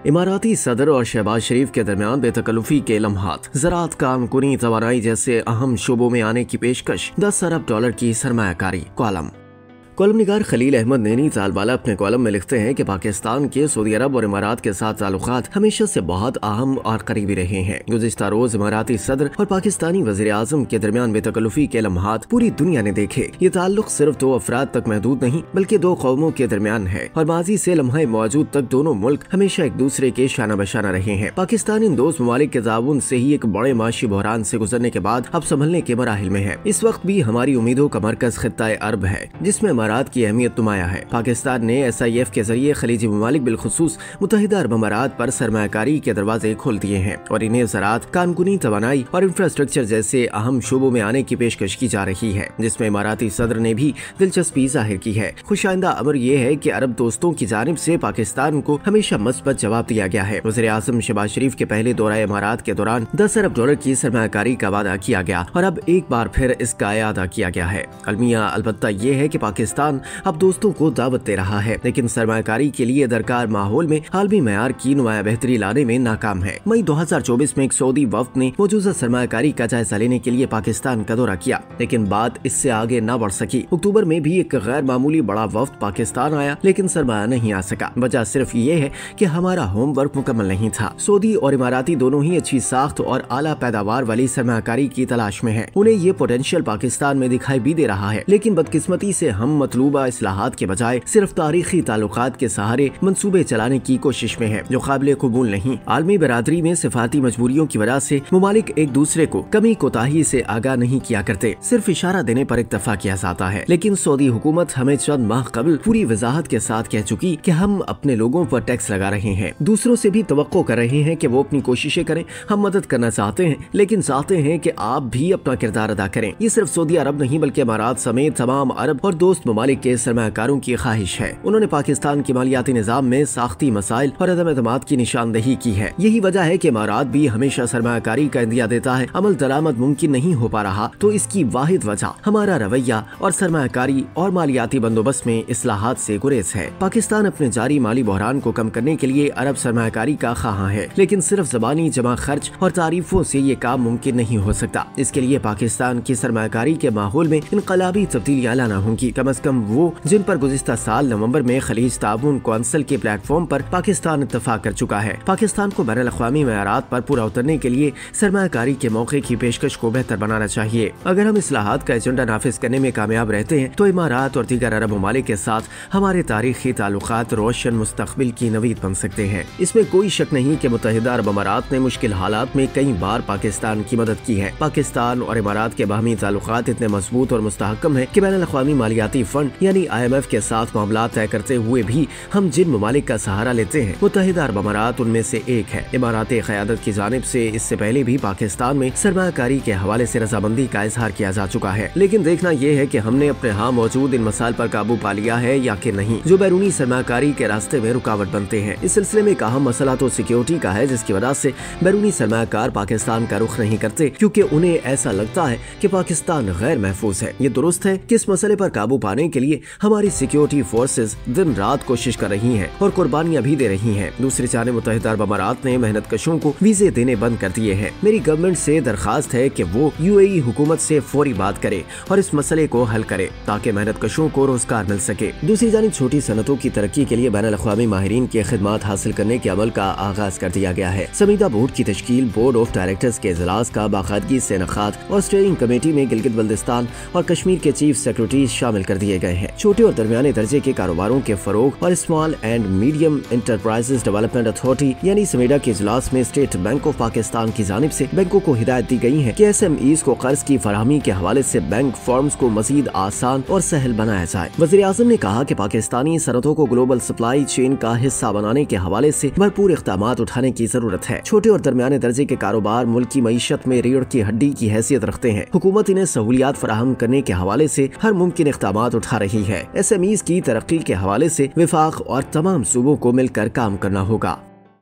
इमाराती सदर और शहबाज शरीफ के दरमियान बेतकल्लुफी के लम्हात, ज़राअत, कानूनी तवानाई जैसे अहम शोबों में आने की पेशकश, $10 अरब की सरमायाकारी। कॉलम निगार खलील अहमद नैनी तालवाला अपने कॉलम में लिखते हैं कि पाकिस्तान के सऊदी अरब और इमारात के साथ ताल्लुकात हमेशा से बहुत अहम और करीबी रहे हैं। गुज़िश्ता रोज इमाराती सदर और पाकिस्तानी वज़ीर आज़म के दरमियान बेतकल्लुफी के लम्हात पूरी दुनिया ने देखे। ये ताल्लुक सिर्फ दो अफराद तक महदूद नहीं बल्कि दो कौमों के दरमियान है और माजी से लम्हा मौजूद तक दोनों मुल्क हमेशा एक दूसरे के शाना बशाना रहे हैं। पाकिस्तान इन दोस्त ममालिक के ताउन से ही एक बड़े माशी बहरान से गुजरने के बाद अब संभलने के मराहिल में है। इस वक्त भी हमारी उम्मीदों का मरकज खित्ता अरब है, जिसमें इमारात की अहमियत नुमाया है। पाकिस्तान ने SIF के जरिए खलीजी ममालिक बिलखुसूस मुत्तहिदा अरब अमारात पर सरमायाकारी के दरवाजे खोल दिए हैं और इन्हें ज़राअत, कानूनी तवानाई और इंफ्रास्ट्रक्चर जैसे अहम शोबों में आने की पेशकश की जा रही है, जिसमें इमाराती सदर ने भी दिलचस्पी जाहिर की है। खुशाइंदा अमर ये है कि अरब दोस्तों की जानिब से पाकिस्तान को हमेशा मस्बत जवाब दिया गया है। वज़ीर आज़म शहबाज शरीफ के पहले दौरा इमारात के दौरान $10 अरब की सरमायाकारी का वादा किया गया और अब एक बार फिर इसका इआदा किया गया है। अलमिया अलबत्ता ये है कि पाकिस्तान अब दोस्तों को दावत दे रहा है, लेकिन सरमायाकारी के लिए दरकार माहौल में आलमी मयार की नुमाया बेहतरी लाने में नाकाम है। मई 2024 में एक सऊदी वफ्द ने मौजूदा सरमायाकारी का जायजा लेने के लिए पाकिस्तान का दौरा किया, लेकिन बात इससे आगे न बढ़ सकी। अक्टूबर में भी एक गैर मामूली बड़ा वफ्द पाकिस्तान आया, लेकिन सरमाया नहीं आ सका। वजह सिर्फ ये है कि हमारा होमवर्क मुकम्मल नहीं था। सऊदी और इमाराती दोनों ही अच्छी साख्त और आला पैदावार वाली सरमायाकारी की तलाश में है। उन्हें ये पोटेंशियल पाकिस्तान में दिखाई भी दे रहा है, लेकिन बदकिस्मती से हम मतलूबा इस्लाहात के बजाय सिर्फ तारीखी ताल्लुकात के सहारे मंसूबे चलाने की कोशिश में है, जो काबिल कबूल नहीं। आलमी बरादरी में सिफाती मजबूरियों की वजह से ममालिक एक दूसरे को कमी कोताही से आगाह नहीं किया करते, सिर्फ इशारा देने पर इत्तफा किया जाता है। लेकिन सऊदी हुकूमत हमें चंद माह कबल पूरी वजाहत के साथ कह चुकी कि हम अपने लोगों पर टैक्स लगा रहे हैं, दूसरों से भी तवक्को कर रहे हैं कि वो अपनी कोशिशें करें। हम मदद करना चाहते हैं, लेकिन चाहते हैं कि आप भी अपना किरदार अदा करें। ये सिर्फ सऊदी अरब नहीं बल्कि इमारात समेत तमाम अरब और दोस्त ममालिक के सरमायाकारों की ख्वाहिश है। उन्होंने पाकिस्तान के मालियाती निजाम में साख्ती मसाइल और अदम एतमाद की निशानदेही की है। यही वजह है कि इमारात भी हमेशा सरमायाकारी का इंदिया देता है। अमल दरामद मुमकिन नहीं हो पा रहा तो इसकी वाहिद वजह हमारा रवैया और सरमायाकारी और मालियाती बंदोबस्त में इस्लाहात से गुरेज है। पाकिस्तान अपने जारी माली बहरान को कम करने के लिए अरब सरमायाकारी का ख्वाहां है, लेकिन सिर्फ ज़बानी जमा खर्च और तारीफों से ये काम मुमकिन नहीं हो सकता। इसके लिए पाकिस्तान की सरमायाकारी के माहौल में इनकलाबी तब्दीलियां लाना होंगी, कम अज कम वो जिन पर गुज़िश्ता साल नवंबर में खलीज ताउन कौंसिल के प्लेटफॉर्म पर पाकिस्तान इत्तफाक कर चुका है। पाकिस्तान को बैनुल अक़वामी मयारात पर पूरा उतरने के लिए सरमायाकारी के मौके की पेशकश को बेहतर बनाना चाहिए। अगर हम इस्लाहात का एजेंडा नाफिज करने में कामयाब रहते हैं तो इमारात और दीगर अरब ममालिक के साथ हमारे तारीखी ताल्लुकात रोशन मुस्तकबिल की नवीद बन सकते हैं। इसमें कोई शक नहीं कि मुत्तहिदा अरब अमारात ने मुश्किल हालात में कई बार पाकिस्तान की मदद की है। पाकिस्तान और इमारात के बाहमी ताल्लुकात इतने मजबूत और मुस्तहकम है कि बैनुल अक़वामी मालियाती फंड यानी IMF के साथ मामला तय करते हुए भी हम जिन ममालिक का सहारा लेते हैं मुत्तहिदा अरब अमारात उनमें से एक है। इमाराती क़यादत की जानिब से इससे पहले भी पाकिस्तान में सरमायाकारी के हवाले से रजामंदी का इजहार किया जा चुका है, लेकिन देखना यह है कि हमने अपने यहाँ मौजूद इन मसाइल पर काबू पा लिया है या कि नहीं, जो बैरूनी सरमायाकारी के रास्ते में रुकावट बनते हैं। इस सिलसिले में एक अहम मसला तो सिक्योरिटी का है, जिसकी वजह से बैरूनी सरमायाकार पाकिस्तान का रुख नहीं करते, क्योंकि उन्हें ऐसा लगता है कि पाकिस्तान गैर महफूज है। ये दुरुस्त है कि इस मसले पर काबू पाने के लिए हमारी सिक्योरिटी फोर्सेज दिन रात कोशिश कर रही हैं और कुर्बानियां भी दे रही हैं। दूसरी जानिब मुत्तहिदा अरब अमारात ने मेहनत कशों को वीजे देने बंद कर दिए हैं। मेरी गवर्नमेंट से दरखास्त है कि वो UAE हुकूमत से फौरी बात करे और इस मसले को हल करे ताकि मेहनत कशों को रोजगार मिल सके। दूसरी जानिब छोटी सनतों की तरक्की के लिए बैनुल अक़वामी माहिरीन की खिदमात हासिल करने के अमल का आगाज कर दिया गया है। समीदा बोर्ड की तश्कील, बोर्ड ऑफ डायरेक्टर्स के इजलास का बाकायदगी से इनेकाद और स्टीयरिंग कमेटी में गिलगित बल्तिस्तान और कश्मीर के चीफ सेक्रेटरी शामिल कर दिए गए हैं। छोटे और दरमियाने दर्जे के कारोबारों के फरोग और small and medium enterprises development authority यानी समेडा के इजलास में स्टेट बैंक ऑफ पाकिस्तान की जानिब से बैंकों को हिदायत दी गई है कि SMEs को कर्ज की फराहमी के हवाले से बैंक फॉर्म्स को मजीद आसान और सहल बनाया जाए। वज़ीर आज़म ने कहा कि पाकिस्तानी सनतों को ग्लोबल सप्लाई चेन का हिस्सा बनाने के हवाले से भरपूर इक़दामात उठाने की जरूरत है। छोटे और दरमियाने दर्जे के कारोबार मुल्क की मईशत में रीढ़ की हड्डी की हैसियत रखते हैं। हुकूमत इन्हें सहूलियात फराहम करने के हवाले से हर मुमकिन इक़दामात उठा रही है। SMEs की तरक्की के हवाले से विफाक और तमाम सूबों को मिलकर काम करना होगा।